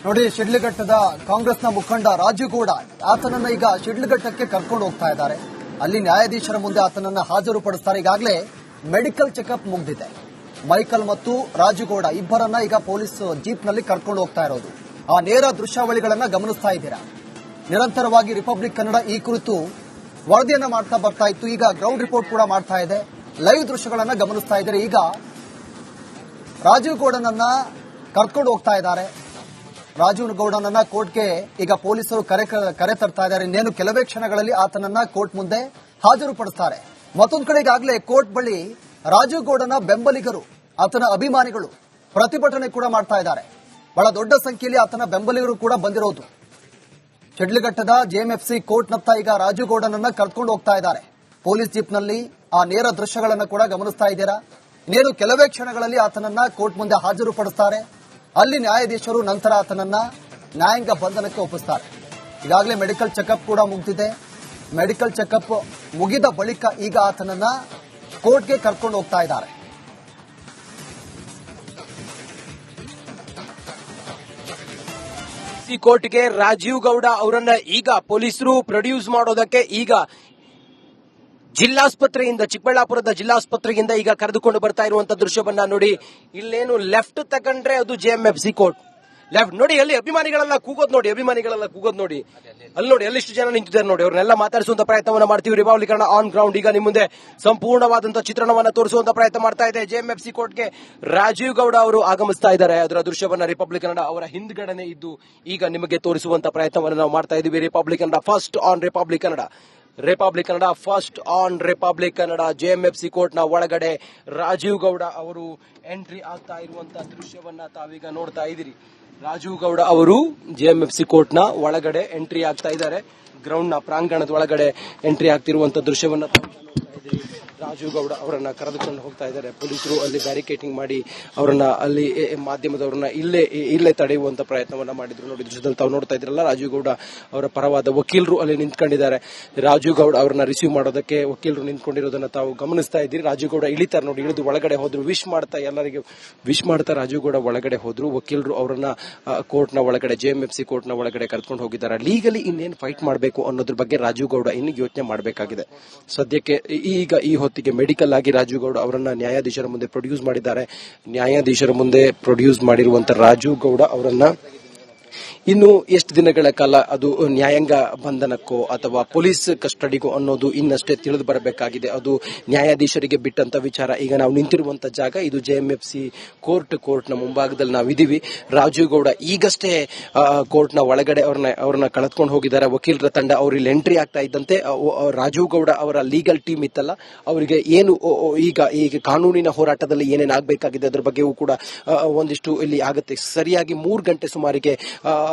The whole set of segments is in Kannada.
ನೋಡಿ, ಶಿಡ್ಲಘಟ್ಟದ ಕಾಂಗ್ರೆಸ್ನ ಮುಖಂಡ ರಾಜುಗೌಡ ಆತನನ್ನ ಈಗ ಶಿಡ್ಲಘಟ್ಟಕ್ಕೆ ಕರ್ಕೊಂಡು ಹೋಗ್ತಾ ಇದ್ದಾರೆ. ಅಲ್ಲಿ ನ್ಯಾಯಾಧೀಶರ ಮುಂದೆ ಆತನನ್ನ ಹಾಜರುಪಡಿಸ್ತಾರೆ. ಈಗಾಗಲೇ ಮೆಡಿಕಲ್ ಚೆಕಪ್ ಮುಗಿದಿದೆ. ಮೈಕಲ್ ಮತ್ತು ರಾಜುಗೌಡ ಇಬ್ಬರನ್ನ ಈಗ ಪೊಲೀಸ್ ಜೀಪ್ನಲ್ಲಿ ಕರ್ಕೊಂಡು ಹೋಗ್ತಾ ಇರೋದು. ಆ ನೇರ ದೃಶ್ಯಾವಳಿಗಳನ್ನ ಗಮನಿಸ್ತಾ ಇದ್ದೀರಾ. ನಿರಂತರವಾಗಿ ರಿಪಬ್ಲಿಕ್ ಕನ್ನಡ ಈ ಕುರಿತು ವರದಿಯನ್ನ ಮಾಡ್ತಾ ಬರ್ತಾ ಇತ್ತು. ಈಗ ಗ್ರೌಂಡ್ ರಿಪೋರ್ಟ್ ಕೂಡ ಮಾಡ್ತಾ ಇದೆ. ಲೈವ್ ದೃಶ್ಯಗಳನ್ನ ಗಮನಿಸ್ತಾ ಇದ್ದಾರೆ. ಈಗ ರಾಜುಗೌಡನನ್ನ ಕರ್ಕೊಂಡು ಹೋಗ್ತಾ ಇದ್ದಾರೆ. ರಾಜುಗೌಡನನ್ನ ಕೋರ್ಟ್ಗೆ ಈಗ ಪೊಲೀಸರು ಕರೆ ತರ್ತಾ ಇದ್ದಾರೆ. ಇನ್ನೇನು ಕೆಲವೇ ಕ್ಷಣಗಳಲ್ಲಿ ಆತನನ್ನ ಕೋರ್ಟ್ ಮುಂದೆ ಹಾಜರುಪಡಿಸ್ತಾರೆ. ಮತ್ತೊಂದು ಕಡೆ ಈಗಾಗಲೇ ಕೋರ್ಟ್ ಬಳಿ ರಾಜುಗೌಡನ ಬೆಂಬಲಿಗರು, ಆತನ ಅಭಿಮಾನಿಗಳು ಪ್ರತಿಭಟನೆ ಕೂಡ ಮಾಡ್ತಾ ಇದ್ದಾರೆ. ಬಹಳ ದೊಡ್ಡ ಸಂಖ್ಯೆಯಲ್ಲಿ ಆತನ ಬೆಂಬಲಿಗರು ಕೂಡ ಬಂದಿರೋದು. ಶಿಡ್ಲಘಟ್ಟದ ಜೆಎಂಎಫ್ಸಿ ಕೋರ್ಟ್ನತ್ತ ಈಗ ರಾಜುಗೌಡನನ್ನ ಕರ್ಕೊಂಡು ಹೋಗ್ತಾ ಇದ್ದಾರೆ ಪೊಲೀಸ್ ಜೀಪ್ನಲ್ಲಿ. ಆ ನೇರ ದೃಶ್ಯಗಳನ್ನ ಕೂಡ ಗಮನಿಸ್ತಾ ಇದ್ದೀರಾ. ಇನ್ನೇನು ಕೆಲವೇ ಕ್ಷಣಗಳಲ್ಲಿ ಆತನನ್ನ ಕೋರ್ಟ್ ಮುಂದೆ ಹಾಜರುಪಡಿಸ್ತಾರೆ. ಅಲ್ಲಿ ನ್ಯಾಯಾಧೀಶರು ನಂತರ ಆತನನ್ನ ನ್ಯಾಯಾಂಗ ಬಂಧನಕ್ಕೆ ಒಪ್ಪಿಸ್ತಾರೆ. ಈಗಾಗಲೇ ಮೆಡಿಕಲ್ ಚೆಕಪ್ ಕೂಡ ಮುಗಿದಿದೆ. ಮೆಡಿಕಲ್ ಚೆಕಪ್ ಮುಗಿದ ಬಳಿಕ ಈಗ ಆತನನ್ನ ಕೋರ್ಟ್ಗೆ ಕರ್ಕೊಂಡು ಹೋಗ್ತಾ ಇದ್ದಾರೆ. ಕೋರ್ಟ್ಗೆ ರಾಜೀವ್ ಗೌಡ ಅವರನ್ನ ಈಗ ಪೊಲೀಸರು ಪ್ರೊಡ್ಯೂಸ್ ಮಾಡೋದಕ್ಕೆ ಈಗ ಜಿಲ್ಲಾಸ್ಪತ್ರೆಯಿಂದ, ಚಿಕ್ಕಬಳ್ಳಾಪುರದ ಜಿಲ್ಲಾಸ್ಪತ್ರೆಯಿಂದ ಈಗ ಕರೆದುಕೊಂಡು ಬರ್ತಾ ಇರುವಂತ ದೃಶ್ಯವನ್ನ ನೋಡಿ. ಇಲ್ಲೇನು ಲೆಫ್ಟ್ ತಗೊಂಡ್ರೆ ಅದು ಜೆಎಂಎಫ್ಸಿ ಕೋರ್ಟ್. ಲೆಫ್ಟ್ ನೋಡಿ, ಅಲ್ಲಿ ಅಭಿಮಾನಿಗಳೆಲ್ಲ ಕೂಗೋದು ನೋಡಿ. ಅಲ್ಲಿ ನೋಡಿ, ಎಲ್ಲಿಷ್ಟು ಜನ ನಿಂತಿದ್ದಾರೆ ನೋಡಿ. ಅವ್ರನ್ನೆಲ್ಲ ಮಾತಾಡಿಸುವಂತ ಪ್ರಯತ್ನವನ್ನ ಮಾಡ್ತೀವಿ. ರಿಪಬ್ಲಿಕ್ ಕನ್ನಡ ಆನ್ ಗ್ರೌಂಡ್ ಈಗ ನಿಮ್ಮ ಮುಂದೆ ಸಂಪೂರ್ಣವಾದಂತಹ ಚಿತ್ರಣವನ್ನ ತೋರಿಸುವಂತ ಪ್ರಯತ್ನ ಮಾಡ್ತಾ ಇದೆ. ಜೆಎಂಎಫ್ಸಿ ಕೋರ್ಟ್ಗೆ ರಾಜೀವ್ ಗೌಡ ಅವರು ಆಗಮಿಸ್ತಾ ಇದ್ದಾರೆ. ಅದರ ದೃಶ್ಯವನ್ನ ರಿಪಬ್ಲಿಕ್ ಕನ್ನಡ ಅವರ ಹಿಂದ್ಗಡೆನೆ ಇದ್ದು ಈಗ ನಿಮಗೆ ತೋರಿಸುವಂತ ಪ್ರಯತ್ನವನ್ನ ನಾವು ಮಾಡ್ತಾ ಇದ್ದೀವಿ. Republic Kannada first on republic Kannada. Republic Kannada first on republic Kannada. JMFC ಕೋರ್ಟ್ನ ಒಳಗಡೆ ರಾಜೀವ್ ಗೌಡ ಅವರು ಎಂಟ್ರಿ ಆಗ್ತಾ ಇರುವಂತಹ ದೃಶ್ಯವನ್ನ ತಾವೀಗ ನೋಡ್ತಾ ಇದ್ದೀರಿ. ರಾಜೀವ್ ಗೌಡ ಅವರು ಜೆಎಂಎಫ್ಸಿ ಕೋರ್ಟ್ನ ಒಳಗಡೆ ಎಂಟ್ರಿ ಆಗ್ತಾ ಇದ್ದಾರೆ. ಗ್ರೌಂಡ್ನ ಪ್ರಾಂಗಣದ ಒಳಗಡೆ ಎಂಟ್ರಿ ಆಗ್ತಿರುವಂತಹ ದೃಶ್ಯವನ್ನ ನೋಡ್ತಾ ಇದ್ದೀರಿ. ರಾಜೀವ್ ಗೌಡ ಅವರನ್ನ ಕರೆದುಕೊಂಡು ಹೋಗ್ತಾ ಇದ್ದಾರೆ ಪೊಲೀಸರು. ಅಲ್ಲಿ ಬ್ಯಾರಿಕೇಟಿಂಗ್ ಮಾಡಿ ಅವರನ್ನ ಅಲ್ಲಿ ಮಾಧ್ಯಮದವರನ್ನ ಇಲ್ಲೇ ತಡೆಯುವಂತ ಪ್ರಯತ್ನವನ್ನ ಮಾಡಿದ್ರು. ನೋಡಿ, ದೃಶ್ಯದಲ್ಲಿ ತಾವು ನೋಡ್ತಾ ಇದ್ರಲ್ಲ, ರಾಜೀವ್ ಗೌಡ ಅವರ ಪರವಾದ ವಕೀಲರು ಅಲ್ಲಿ ನಿಂತ್ಕೊಂಡಿದ್ದಾರೆ. ರಾಜೀವ್ ಗೌಡ ಅವರನ್ನ ರಿಸೀವ್ ಮಾಡೋದಕ್ಕೆ ವಕೀಲರು ನಿಂತ್ಕೊಂಡಿರೋದನ್ನ ತಾವು ಗಮನಿಸ್ತಾ ಇದ್ದೀರಿ. ರಾಜೀವ್ ಗೌಡ ಇಳಿತಾರೆ ನೋಡಿ, ಇಳಿದು ಒಳಗಡೆ ಹೋದ್ರು. ಎಲ್ಲರಿಗೆ ವಿಶ್ ಮಾಡ್ತಾ ರಾಜೀವ್ ಗೌಡ ಒಳಗಡೆ ಹೋದ್ರು. ವಕೀಲರು ಅವರನ್ನ ಕೋರ್ಟ್ನ ಒಳಗಡೆ, ಜೆಎಂಎಫ್ಸಿ ಕೋರ್ಟ್ನ ಒಳಗಡೆ ಕರ್ಕೊಂಡು ಹೋಗಿದ್ದಾರೆ. ಲೀಗಲಿ ಇನ್ನೇನು ಫೈಟ್ ಮಾಡಬೇಕು ಅನ್ನೋದ್ರ ಬಗ್ಗೆ ರಾಜೀವ್ ಗೌಡ ಇನ್ನು ಯೋಚನೆ ಮಾಡಬೇಕಾಗಿದೆ. ಸದ್ಯಕ್ಕೆ ಈಗ ಈ ಹೊತ್ತಿಗೆ ಮೆಡಿಕಲ್ ಆಗಿ ರಾಜೀವ್ ಗೌಡ ಅವರನ್ನ ನ್ಯಾಯಾಧೀಶರ ಮುಂದೆ ಪ್ರೊಡ್ಯೂಸ್ ಮಾಡಿದ್ದಾರೆ. ನ್ಯಾಯಾಧೀಶರ ಮುಂದೆ ಪ್ರೊಡ್ಯೂಸ್ ಮಾಡಿರುವಂತಹ ರಾಜೀವ್ ಗೌಡ ಅವರನ್ನ ಇನ್ನು ಎಷ್ಟು ದಿನಗಳ ಕಾಲ ಅದು ನ್ಯಾಯಾಂಗ ಬಂಧನಕ್ಕೋ ಅಥವಾ ಪೊಲೀಸ್ ಕಸ್ಟಡಿಗೋ ಅನ್ನೋದು ಇನ್ನಷ್ಟೇ ತಿಳಿದು ಬರಬೇಕಾಗಿದೆ. ಅದು ನ್ಯಾಯಾಧೀಶರಿಗೆ ಬಿಟ್ಟಂತ ವಿಚಾರ. ಈಗ ನಾವು ನಿಂತಿರುವಂತ ಜಾಗ ಇದು ಜೆಎಂಎಫ್ಸಿ ಕೋರ್ಟ್ನ ಮುಂಭಾಗದಲ್ಲಿ ನಾವಿದ್ದೀವಿ. ರಾಜೀವ್ ಗೌಡ ಈಗಷ್ಟೇ ಕೋರ್ಟ್ನ ಒಳಗಡೆ ಅವ್ರನ್ನ ಕಳೆದುಕೊಂಡು ಹೋಗಿದ್ದಾರೆ ವಕೀಲರ ತಂಡ. ಅವ್ರು ಇಲ್ಲಿ ಎಂಟ್ರಿ ಆಗ್ತಾ ಇದ್ದಂತೆ ರಾಜೀವ್ ಗೌಡ ಅವರ ಲೀಗಲ್ ಟೀಮ್ ಇತ್ತಲ್ಲ, ಅವರಿಗೆ ಏನು ಈಗ ಕಾನೂನಿನ ಹೋರಾಟದಲ್ಲಿ ಏನೇನು ಆಗಬೇಕಾಗಿದೆ ಅದರ ಬಗ್ಗೆಯೂ ಕೂಡ ಒಂದಿಷ್ಟು ಇಲ್ಲಿ ಆಗುತ್ತೆ. ಸರಿಯಾಗಿ 3 ಗಂಟೆ ಸುಮಾರಿಗೆ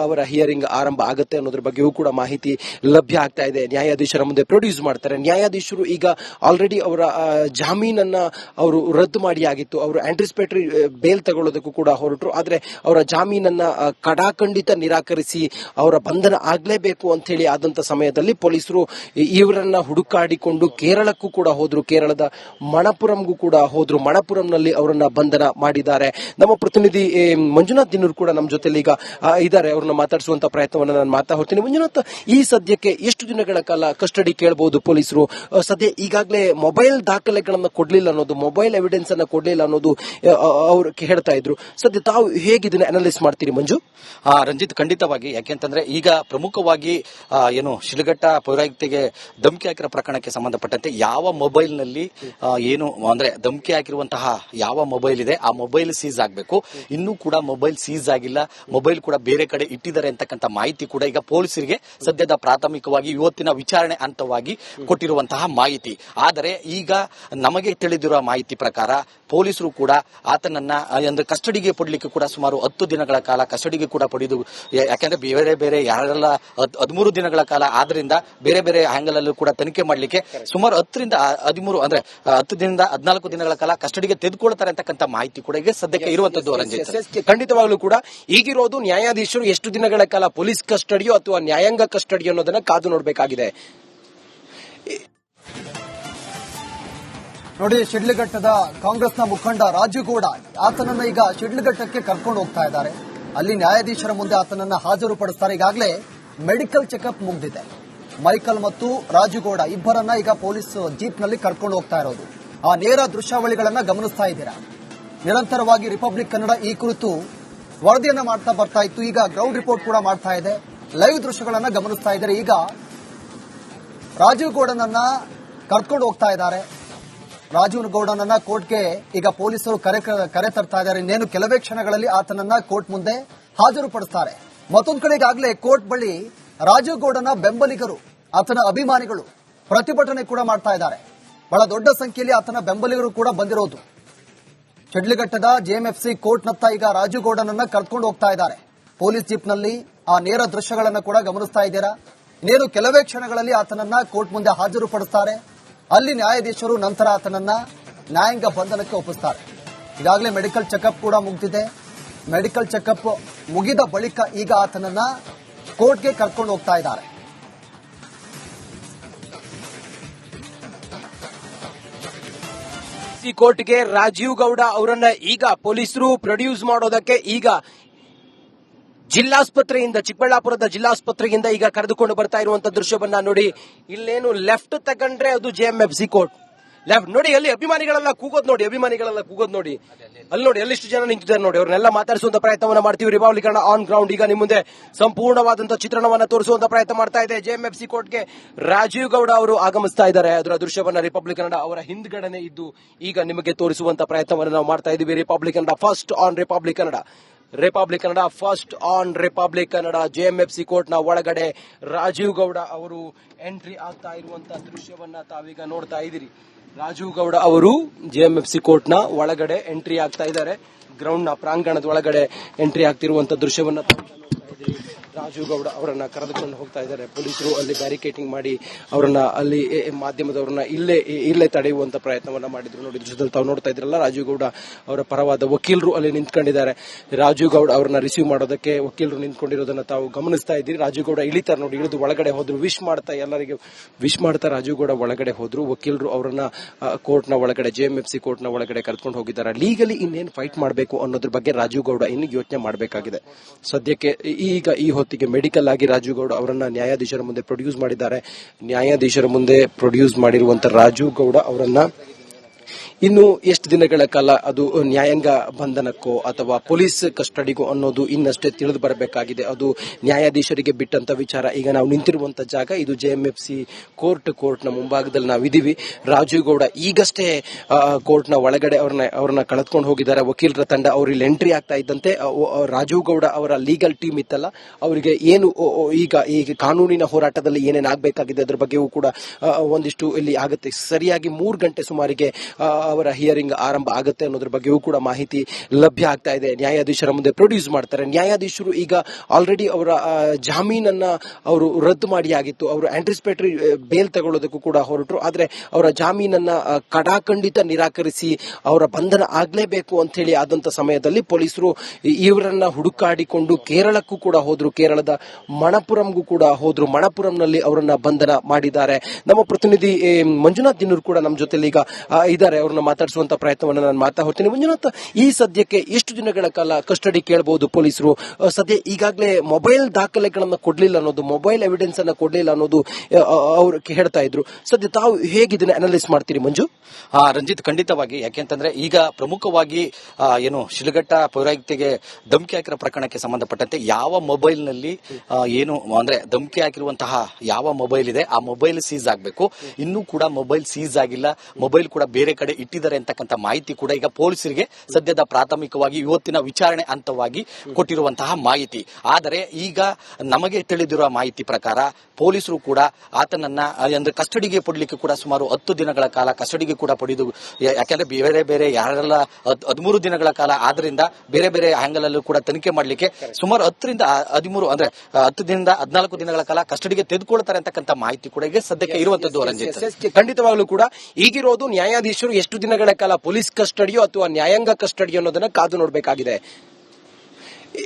ಅವರ ಹಿಯರಿಂಗ್ ಆರಂಭ ಆಗುತ್ತೆ ಅನ್ನೋದ್ರ ಬಗ್ಗೆಯೂ ಕೂಡ ಮಾಹಿತಿ ಲಭ್ಯ ಆಗ್ತಾ ಇದೆ. ನ್ಯಾಯಾಧೀಶರ ಮುಂದೆ ಪ್ರೊಡ್ಯೂಸ್ ಮಾಡ್ತಾರೆ. ನ್ಯಾಯಾಧೀಶರು ಈಗ ಆಲ್ರೆಡಿ ಅವರ ಜಾಮೀನನ್ನ ಅವರು ರದ್ದು ಮಾಡಿ ಆಗಿತ್ತು. ಅವರು ಆಂಟಿಸಿಪೇಟರಿ ಬೇಲ್ ತಗೊಳ್ಳೋದಕ್ಕೂ ಕೂಡ ಹೊರಟರು. ಆದ್ರೆ ಅವರ ಜಾಮೀನನ್ನ ಕಡಾಖಂಡಿತ ನಿರಾಕರಿಸಿ ಅವರ ಬಂಧನ ಆಗ್ಲೇಬೇಕು ಅಂತ ಹೇಳಿ ಆದಂತ ಸಮಯದಲ್ಲಿ ಪೊಲೀಸರು ಇವರನ್ನ ಹುಡುಕಾಡಿಕೊಂಡು ಕೇರಳಕ್ಕೂ ಕೂಡ ಹೋದ್ರು. ಕೇರಳದ ಮಣಪುರಂಗೂ ಕೂಡ ಹೋದ್ರು. ಮಣಪುರಂನಲ್ಲಿ ಅವರನ್ನ ಬಂಧನ ಮಾಡಿದ್ದಾರೆ. ನಮ್ಮ ಪ್ರತಿನಿಧಿ ಮಂಜುನಾಥ್ ದಿನೂರ್ ಕೂಡ ನಮ್ಮ ಜೊತೆಲಿ ಈಗ ಇದ್ದಾರೆ. ಅವ್ರನ್ನ ಮಾತಾಡಿಸುವಂತ ಪ್ರಯತ್ನವನ್ನ ನಾನು ಮಾಡ್ತಾ ಹೋಗ್ತೀನಿ. ಮಂಜುನಾಥ್, ಈ ಸದ್ಯಕ್ಕೆ ಎಷ್ಟು ದಿನಗಳ ಕಾಲ ಕಸ್ಟಡಿ ಕೇಳಬಹುದು ಪೊಲೀಸರು? ಸದ್ಯ ಈಗಾಗಲೇ ಮೊಬೈಲ್ ದಾಖಲೆಗಳನ್ನ ಕೊಡ್ಲಿಲ್ಲ ಅನ್ನೋದು, ಮೊಬೈಲ್ ಎವಿಡೆನ್ಸ್ ಅನ್ನ ಕೊಡ್ಲಿಲ್ಲ ಅನ್ನೋದು ಅವ್ರು ಹೇಳ್ತಾ ಇದ್ರು. ಸದ್ಯ ತಾವು ಹೇಗೆ ಇದನ್ನ ಅನಲೈಸ್ ಮಾಡ್ತೀರಿ ಮಂಜು? ರಂಜಿತ್, ಖಂಡಿತವಾಗಿ. ಯಾಕೆಂತಂದ್ರೆ ಈಗ ಪ್ರಮುಖವಾಗಿ ಏನು ಶಿಡ್ಲಘಟ್ಟ ಪೌರಾಯುಕ್ತೆಗೆ ಧಮಕಿ ಹಾಕಿರೋ ಪ್ರಕರಣಕ್ಕೆ ಸಂಬಂಧಪಟ್ಟಂತೆ ಯಾವ ಮೊಬೈಲ್ ನಲ್ಲಿ ಏನು ಅಂದ್ರೆ ಧಮಕಿ ಹಾಕಿರುವಂತಹ ಯಾವ ಮೊಬೈಲ್ ಇದೆ ಆ ಮೊಬೈಲ್ ಸೀಸ್ ಆಗಬೇಕು. ಇನ್ನೂ ಕೂಡ ಮೊಬೈಲ್ ಸೀಸ್ ಆಗಿಲ್ಲ. ಮೊಬೈಲ್ ಕೂಡ ಬೇರೆ ಕಡೆ ಇಟ್ಟಿದ್ದಾರೆ ಅಂತಕ್ಕಂಥ ಮಾಹಿತಿ ಕೂಡ ಈಗ ಪೊಲೀಸರಿಗೆ ಸದ್ಯದ ಪ್ರಾಥಮಿಕವಾಗಿ ಇವತ್ತಿನ ವಿಚಾರಣೆ ಹಂತವಾಗಿ ಕೊಟ್ಟಿರುವಂತಹ ಮಾಹಿತಿ. ಆದರೆ ಈಗ ನಮಗೆ ತಿಳಿದಿರುವ ಮಾಹಿತಿ ಪ್ರಕಾರ ಪೊಲೀಸರು ಕೂಡ ಆತನನ್ನ ಅಂದ್ರೆ ಕಸ್ಟಡಿಗೆ ಪಡಲಿಕ್ಕೆ ಕೂಡ ಸುಮಾರು 10 ದಿನಗಳ ಕಾಲ ಕಸ್ಟಡಿಗೆ ಕೂಡ ಪಡೆದು, ಯಾಕಂದ್ರೆ ಬೇರೆ ಬೇರೆ ಯಾರೆಲ್ಲ 13 ದಿನಗಳ ಕಾಲ ಆದ್ರಿಂದ ಬೇರೆ ಬೇರೆ ಆಂಗಲ್ ಅಲ್ಲೂ ಕೂಡ ತನಿಖೆ ಮಾಡಲಿಕ್ಕೆ ಸುಮಾರು 10 ರಿಂದ 13 ಅಂದ್ರೆ 10 ದಿನದಿಂದ 14 ದಿನಗಳ ಕಾಲ ಕಸ್ಟಡಿಗೆ ತೆಗೆದುಕೊಳ್ತಾರೆ ಅಂತಕ್ಕಂಥ ಮಾಹಿತಿ ಕೂಡ ಈಗ ಸದ್ಯಕ್ಕೆ ಇರುವಂತದ್ದು. ರಂಜಿತ್, ಖಂಡಿತವಾಗ್ಲೂ ಕೂಡ ಈಗಿರೋದು ನ್ಯಾಯಾಧೀಶರು ಎಷ್ಟು ದಿನಗಳ ಕಾಲ ಪೊಲೀಸ್ ಕಸ್ಟಡಿಯೋ ಅಥವಾ ನ್ಯಾಯಾಂಗ ಕಸ್ಟಡಿಯೋ ಅನ್ನೋದನ್ನ ಕಾದು ನೋಡಬೇಕಾಗಿದೆ. ನೋಡಿ, ಶಿಡ್ಲಘಟ್ಟದ ಕಾಂಗ್ರೆಸ್ನ ಮುಖಂಡ ರಾಜುಗೌಡ ಆತನನ್ನ ಈಗ ಶಿಡ್ಲಘಟ್ಟಕ್ಕೆ ಕರ್ಕೊಂಡು ಹೋಗ್ತಾ ಇದ್ದಾರೆ. ಅಲ್ಲಿ ನ್ಯಾಯಾಧೀಶರ ಮುಂದೆ ಆತನನ್ನ ಹಾಜರುಪಡಿಸ್ತಾರೆ. ಈಗಾಗಲೇ ಮೆಡಿಕಲ್ ಚೆಕಪ್ ಮುಗಿದಿದೆ. ಮೈಕಲ್ ಮತ್ತು ರಾಜುಗೌಡ ಇಬ್ಬರನ್ನ ಈಗ ಪೊಲೀಸ್ ಜೀಪ್ನಲ್ಲಿ ಕರ್ಕೊಂಡು ಹೋಗ್ತಾ ಇರೋದು. ಆ ನೇರ ದೃಶ್ಯಾವಳಿಗಳನ್ನ ಗಮನಿಸ್ತಾ ಇದ್ದೀರಾ. ನಿರಂತರವಾಗಿ ರಿಪಬ್ಲಿಕ್ ಕನ್ನಡ ಈ ಕುರಿತು ವರದಿಯನ್ನ ಮಾಡ್ತಾ ಬರ್ತಾ ಇತ್ತು. ಈಗ ಗ್ರೌಂಡ್ ರಿಪೋರ್ಟ್ ಕೂಡ ಮಾಡ್ತಾ ಇದೆ. ಲೈವ್ ದೃಶ್ಯಗಳನ್ನ ಗಮನಿಸ್ತಾ ಇದ್ದಾರೆ. ಈಗ ರಾಜೀವ್ ಗೌಡನನ್ನ ಕರ್ಕೊಂಡು ಹೋಗ್ತಾ ಇದ್ದಾರೆ. ರಾಜೀವ್ ಗೌಡನನ್ನ ಕೋರ್ಟ್ಗೆ ಈಗ ಪೊಲೀಸರು ಕರೆ ತರ್ತಾ ಇದ್ದಾರೆ. ಇನ್ನೇನು ಕೆಲವೇ ಕ್ಷಣಗಳಲ್ಲಿ ಆತನನ್ನ ಕೋರ್ಟ್ ಮುಂದೆ ಹಾಜರುಪಡಿಸ್ತಾರೆ. ಮತ್ತೊಂದು ಕಡೆ ಈಗಾಗಲೇ ಕೋರ್ಟ್ ಬಳಿ ರಾಜೀವ್ ಗೌಡನ ಬೆಂಬಲಿಗರು, ಆತನ ಅಭಿಮಾನಿಗಳು ಪ್ರತಿಭಟನೆ ಕೂಡ ಮಾಡ್ತಾ ಇದ್ದಾರೆ. ಬಹಳ ದೊಡ್ಡ ಸಂಖ್ಯೆಯಲ್ಲಿ ಆತನ ಬೆಂಬಲಿಗರು ಕೂಡ ಬಂದಿರೋದು. ಶಿಡ್ಲಘಟ್ಟದ ಜೆಎಂಎಫ್ಸಿ ಕೋರ್ಟ್ನತ್ತ ಈಗ ರಾಜೀವ್ ಗೌಡನನ್ನ ಕರ್ಕೊಂಡು ಹೋಗ್ತಾ ಇದ್ದಾರೆ ಪೊಲೀಸ್ ಜೀಪ್ನಲ್ಲಿ. ಆ ನೇರ ದೃಶ್ಯಗಳನ್ನ ಕೂಡ ಗಮನಿಸ್ತಾ ಇದ್ದೀರಾ. ಇನ್ನೇನು ಕೆಲವೇ ಕ್ಷಣಗಳಲ್ಲಿ ಆತನನ್ನ ಕೋರ್ಟ್ ಮುಂದೆ ಹಾಜರುಪಡಿಸ್ತಾರೆ. ಅಲ್ಲಿ ನ್ಯಾಯಾಧೀಶರು ನಂತರ ಆತನನ್ನ ನ್ಯಾಯಾಂಗ ಬಂಧನಕ್ಕೆ ಒಪ್ಪಿಸ್ತಾರೆ. ಈಗಾಗಲೇ ಮೆಡಿಕಲ್ ಚೆಕಪ್ ಕೂಡ ಮುಗಿದಿದೆ. ಮೆಡಿಕಲ್ ಚೆಕಪ್ ಮುಗಿದ ಬಳಿಕ ಈಗ ಆತನನ್ನ ಕೋರ್ಟ್ಗೆ ಕರ್ಕೊಂಡು ಹೋಗ್ತಾ ಇದ್ದಾರೆ. ಕೋರ್ಟ್ಗೆ ರಾಜೀವ್ ಗೌಡ ಅವರನ್ನ ಈಗ ಪೊಲೀಸರು ಪ್ರೊಡ್ಯೂಸ್ ಮಾಡೋದಕ್ಕೆ ಈಗ ಜಿಲ್ಲಾಸ್ಪತ್ರೆಯಿಂದ, ಚಿಕ್ಕಬಳ್ಳಾಪುರದ ಜಿಲ್ಲಾಸ್ಪತ್ರೆಯಿಂದ ಈಗ ಕರೆದುಕೊಂಡು ಬರ್ತಾ ಇರುವಂತ ದೃಶ್ಯವನ್ನ ನೋಡಿ. ಇಲ್ಲೇನು ಲೆಫ್ಟ್ ತಗೊಂಡ್ರೆ ಅದು ಜೆಎಂಎಫ್ಸಿ ಕೋರ್ಟ್. ಲೆಫ್ಟ್ ನೋಡಿ, ಅಲ್ಲಿ ಅಭಿಮಾನಿಗಳೆಲ್ಲ ಕೂಗೋದ್ ನೋಡಿ, ಅಲ್ಲಿ ನೋಡಿ ಎಲ್ಲಿಷ್ಟು ಜನ ನಿಂತಿದ್ದಾರೆ ನೋಡಿ. ಅವ್ರನ್ನೆಲ್ಲ ಮಾತಾಡಿಸುವಂತ ಪ್ರಯತ್ನವನ್ನ ಮಾಡ್ತೀವಿ. ರಿಪಬ್ಲಿಕ್ ಕನ್ನಡ ಆನ್ ಗ್ರೌಂಡ್ ಈಗ ನಿಮ್ಮ ಮುಂದೆ ಸಂಪೂರ್ಣವಾದಂತಹ ಚಿತ್ರಣವನ್ನ ತೋರಿಸುವಂತ ಪ್ರಯತ್ನ ಮಾಡ್ತಾ ಇದೆ. ಜೆಎಂಎಫ್ಸಿ ಕೋರ್ಟ್ಗೆ ರಾಜೀವ್ ಗೌಡ ಅವರು ಆಗಮಿಸ್ತಾ ಇದ್ದಾರೆ. ಅದರ ದೃಶ್ಯವನ್ನ ರಿಪಬ್ಲಿಕ್ ಕನ್ನಡ ಅವರ ಹಿಂದ್ಗಡೆನೆ ಇದ್ದು ಈಗ ನಿಮಗೆ ತೋರಿಸುವಂತ ಪ್ರಯತ್ನವನ್ನ ನಾವು ಮಾಡ್ತಾ ಇದ್ದೀವಿ. Republic Kannada first on republic Kannada, republic Kannada first on republic Kannada. JMFC court ನ ಒಳಗಡೆ ರಾಜೀವ್ ಗೌಡ ಅವರು ಎಂಟ್ರಿ ಆಗ್ತಾ ಇರುವಂತಹ ದೃಶ್ಯವನ್ನ ತಾವೀಗ ನೋಡ್ತಾ ಇದ್ದೀರಿ. ರಾಜೀವ್ ಗೌಡ ಅವರು ಜೆಎಂಎಫ್ಸಿ ಕೋರ್ಟ್ ನ ಒಳಗಡೆ ಎಂಟ್ರಿ ಆಗ್ತಾ ಇದ್ದಾರೆ. ಗ್ರೌಂಡ್ ನ ಪ್ರಾಂಗಣದ ಒಳಗಡೆ ಎಂಟ್ರಿ ಆಗ್ತಿರುವಂತಹ ದೃಶ್ಯವನ್ನ ರಾಜೀವ್ ಗೌಡ ಅವರನ್ನ ಕರೆದುಕೊಂಡು ಹೋಗ್ತಾ ಇದ್ದಾರೆ. ಪೊಲೀಸರು ಅಲ್ಲಿ ಬ್ಯಾರಿಕೇಟಿಂಗ್ ಮಾಡಿ ಅವರನ್ನ ಅಲ್ಲಿ ಮಾಧ್ಯಮದವರನ್ನ ಇಲ್ಲೇ ತಡೆಯುವಂತ ಪ್ರಯತ್ನವನ್ನ ಮಾಡಿದ್ರು. ನೋಡಿ ದೃಶ್ಯದಲ್ಲಿ ತಾವು ನೋಡ್ತಾ ಇದ್ರಲ್ಲ, ರಾಜೀವ್ ಗೌಡ ಅವರ ಪರವಾದ ವಕೀಲರು ಅಲ್ಲಿ ನಿಂತ್ಕೊಂಡಿದ್ದಾರೆ. ರಾಜೀವ್ ಗೌಡ ಅವರನ್ನ ರಿಸೀವ್ ಮಾಡೋದಕ್ಕೆ ವಕೀಲರು ನಿಂತ್ಕೊಂಡಿರೋದನ್ನ ತಾವು ಗಮನಿಸ್ತಾ ಇದ್ದೀರಿ. ರಾಜೀವ್ ಗೌಡ ಇಳಿತಾರೆ ನೋಡಿ, ಇಳಿದು ಒಳಗಡೆ ಹೋದ್ರು. ಎಲ್ಲರಿಗೆ ವಿಶ್ ಮಾಡ್ತಾ ರಾಜೀವ್ ಗೌಡ ಒಳಗಡೆ ಹೋದ್ರು. ವಕೀಲರು ಅವರನ್ನ ಕೋರ್ಟ್ ನ ಒಳಗಡೆ, ಜೆಎಂಎಫ್ಸಿ ಕೋರ್ಟ್ ನ ಒಳಗಡೆ ಕರೆದುಕೊಂಡು ಹೋಗಿದ್ದಾರೆ. ಲೀಗಲಿ ಇನ್ನೇನು ಫೈಟ್ ಮಾಡಬೇಕು ಅನ್ನೋದ್ರ ಬಗ್ಗೆ ರಾಜೀವ್ ಗೌಡ ಇನ್ನು ಯೋಚನೆ ಮಾಡಬೇಕಾಗಿದೆ. ಸದ್ಯಕ್ಕೆ ಈಗ ಈ ಹೊತ್ತಿಗೆ ಮೆಡಿಕಲ್ ಆಗಿ ರಾಜೀವ್ ಗೌಡ ಅವರನ್ನ ನ್ಯಾಯಾಧೀಶರ ಮುಂದೆ ಪ್ರೊಡ್ಯೂಸ್ ಮಾಡಿದ್ದಾರೆ. ನ್ಯಾಯಾಧೀಶರ ಮುಂದೆ ಪ್ರೊಡ್ಯೂಸ್ ಮಾಡಿರುವಂತಹ ರಾಜೀವ್ ಗೌಡ ಅವರನ್ನ ಇನ್ನು ಎಷ್ಟು ದಿನಗಳ ಕಾಲ ಅದು ನ್ಯಾಯಾಂಗ ಬಂಧನಕ್ಕೋ ಅಥವಾ ಪೊಲೀಸ್ ಕಸ್ಟಡಿಗೋ ಅನ್ನೋದು ಇನ್ನಷ್ಟೇ ತಿಳಿದು ಬರಬೇಕಾಗಿದೆ. ಅದು ನ್ಯಾಯಾಧೀಶರಿಗೆ ಬಿಟ್ಟಂತ ವಿಚಾರ. ಈಗ ನಾವು ನಿಂತಿರುವಂತಹ ಜಾಗ ಇದು ಜೆಎಂಎಫ್ಸಿ ಕೋರ್ಟ್ ನ ಮುಂಭಾಗದಲ್ಲಿ ನಾವಿದ್ದೀವಿ. ರಾಜೀವ್ ಗೌಡ ಈಗಷ್ಟೇ ಕೋರ್ಟ್ ನ ಒಳಗಡೆ ಅವ್ರನ್ನ ಕಳೆದುಕೊಂಡು ಹೋಗಿದ್ದಾರೆ. ವಕೀಲರ ತಂಡ ಅವ್ರು ಇಲ್ಲಿ ಎಂಟ್ರಿ ಆಗ್ತಾ ಇದ್ದಂತೆ ರಾಜೀವ್ ಗೌಡ ಅವರ ಲೀಗಲ್ ಟೀಮ್ ಇತ್ತಲ್ಲ, ಅವರಿಗೆ ಏನು ಈಗ ಕಾನೂನಿನ ಹೋರಾಟದಲ್ಲಿ ಏನೇನು ಆಗಬೇಕಾಗಿದೆ ಅದ್ರ ಬಗ್ಗೆಯೂ ಕೂಡ ಒಂದಿಷ್ಟು ಇಲ್ಲಿ ಆಗುತ್ತೆ. ಸರಿಯಾಗಿ 3 ಗಂಟೆ ಸುಮಾರಿಗೆ ಅವರ ಹಿಯರಿಂಗ್ ಆರಂಭ ಆಗುತ್ತೆ ಅನ್ನೋದ್ರ ಬಗ್ಗೆಯೂ ಕೂಡ ಮಾಹಿತಿ ಲಭ್ಯ ಆಗ್ತಾ ಇದೆ. ನ್ಯಾಯಾಧೀಶರ ಮುಂದೆ ಪ್ರೊಡ್ಯೂಸ್ ಮಾಡ್ತಾರೆ. ನ್ಯಾಯಾಧೀಶರು ಈಗ ಆಲ್ರೆಡಿ ಅವರ ಜಾಮೀನನ್ನ ಅವರು ರದ್ದು ಮಾಡಿ ಆಗಿತ್ತು. ಅವರು ಆಂಟಿಸಿಪೇಟರಿ ಬೇಲ್ ತಗೊಳ್ಳೋದಕ್ಕೂ ಕೂಡ ಹೊರಟರು. ಆದ್ರೆ ಅವರ ಜಾಮೀನನ್ನ ಕಡಾಖಂಡಿತ ನಿರಾಕರಿಸಿ ಅವರ ಬಂಧನ ಆಗ್ಲೇಬೇಕು ಅಂತ ಹೇಳಿ ಆದಂತ ಸಮಯದಲ್ಲಿ ಪೊಲೀಸರು ಇವರನ್ನ ಹುಡುಕಾಡಿಕೊಂಡು ಕೇರಳಕ್ಕೂ ಕೂಡ ಹೋದ್ರು. ಕೇರಳದ ಮಣಪುರಂಗೂ ಕೂಡ ಹೋದ್ರು. ಮಣಪುರಂನಲ್ಲಿ ಅವರನ್ನ ಬಂಧನ ಮಾಡಿದ್ದಾರೆ. ನಮ್ಮ ಪ್ರತಿನಿಧಿ ಮಂಜುನಾಥ್ ದಿನೂರ್ ಕೂಡ ನಮ್ಮ ಜೊತೆಲಿ ಈಗ ಇದ್ದಾರೆ. ಅವ್ರನ್ನ ಮಾತಾಡಿಸುವಂತ ಪ್ರಯತ್ನವನ್ನ ನಾನು ಮಾಡ್ತಾ ಹೋಗ್ತೀನಿ. ಮಂಜುನಾಥ್, ಈ ಸದ್ಯಕ್ಕೆ ಎಷ್ಟು ದಿನಗಳ ಕಾಲ ಕಸ್ಟಡಿ ಕೇಳಬಹುದು ಪೊಲೀಸರು? ಸದ್ಯ ಈಗಾಗಲೇ ಮೊಬೈಲ್ ದಾಖಲೆಗಳನ್ನ ಕೊಡ್ಲಿಲ್ಲ ಅನ್ನೋದು, ಮೊಬೈಲ್ ಎವಿಡೆನ್ಸ್ ಅನ್ನ ಕೊಡ್ಲಿಲ್ಲ ಅನ್ನೋದು ಅವರು ಹೇಳ್ತಾ ಇದ್ರು. ಸದ್ಯ ತಾವು ಹೇಗಿದನ್ನ ಅನಲೈಸ್ ಮಾಡ್ತೀರಿ ಮಂಜು? ರಂಜಿತ್, ಖಂಡಿತವಾಗಿ. ಯಾಕೆಂತಂದ್ರೆ ಈಗ ಪ್ರಮುಖವಾಗಿ ಏನು ಶಿಡ್ಲಘಟ್ಟ ಪೌರಾಯುಕ್ತಿಗೆ ಧಮಕಿ ಹಾಕಿರೋ ಪ್ರಕರಣಕ್ಕೆ ಸಂಬಂಧಪಟ್ಟಂತೆ ಯಾವ ಮೊಬೈಲ್ ನಲ್ಲಿ ಏನು ಅಂದ್ರೆ ಧಮಕಿ ಹಾಕಿರುವಂತಹ ಯಾವ ಮೊಬೈಲ್ ಇದೆ ಆ ಮೊಬೈಲ್ ಸೀಸ್ ಆಗಬೇಕು. ಇನ್ನೂ ಕೂಡ ಮೊಬೈಲ್ ಸೀಸ್ ಆಗಿಲ್ಲ. ಮೊಬೈಲ್ ಕೂಡ ಬೇರೆ ಕಡೆ ಇಟ್ಟಿದ್ದಾರೆ ಅಂತಕ್ಕಂಥ ಮಾಹಿತಿ ಕೂಡ ಈಗ ಪೊಲೀಸರಿಗೆ ಸದ್ಯದ ಪ್ರಾಥಮಿಕವಾಗಿ ಇವತ್ತಿನ ವಿಚಾರಣೆ ಹಂತವಾಗಿ ಕೊಟ್ಟಿರುವಂತಹ ಮಾಹಿತಿ. ಆದರೆ ಈಗ ನಮಗೆ ತಿಳಿದಿರುವ ಮಾಹಿತಿ ಪ್ರಕಾರ ಪೊಲೀಸರು ಕೂಡ ಆತನನ್ನ ಅಂದ್ರೆ ಕಸ್ಟಡಿಗೆ ಪಡಲಿಕ್ಕೆ ಕೂಡ ಸುಮಾರು 10 ದಿನಗಳ ಕಾಲ ಕಸ್ಟಡಿಗೆ ಕೂಡ ಪಡೆದು, ಯಾಕೆಂದ್ರೆ ಬೇರೆ ಬೇರೆ ಯಾರೆಲ್ಲ 13 ದಿನಗಳ ಕಾಲ ಆದ್ರಿಂದ ಬೇರೆ ಬೇರೆ ಆಂಗಲ್ ಅಲ್ಲೂ ಕೂಡ ತನಿಖೆ ಮಾಡಲಿಕ್ಕೆ ಸುಮಾರು 10 ರಿಂದ 13 ಅಂದ್ರೆ 10 ದಿನದಿಂದ 14 ದಿನಗಳ ಕಾಲ ಕಸ್ಟಡಿಗೆ ತೆಗೆದುಕೊಳ್ತಾರೆ ಅಂತಕ್ಕಂಥ ಮಾಹಿತಿ ಕೂಡ ಈಗ ಸದ್ಯಕ್ಕೆ ಇರುವಂತದ್ದು. ರಂಜಿತ್, ಖಂಡಿತವಾಗ್ಲೂ ಕೂಡ ಈಗಿರೋದು ನ್ಯಾಯಾಧೀಶರು ಎಷ್ಟು ದಿನಗಳ ಕಾಲ ಪೊಲೀಸ್ ಕಸ್ಟಡಿಯೋ ಅಥವಾ ನ್ಯಾಯಾಂಗ ಕಸ್ಟಡಿಯೋ ಅನ್ನೋದನ್ನ ಕಾದು ನೋಡಬೇಕಾಗಿದೆ.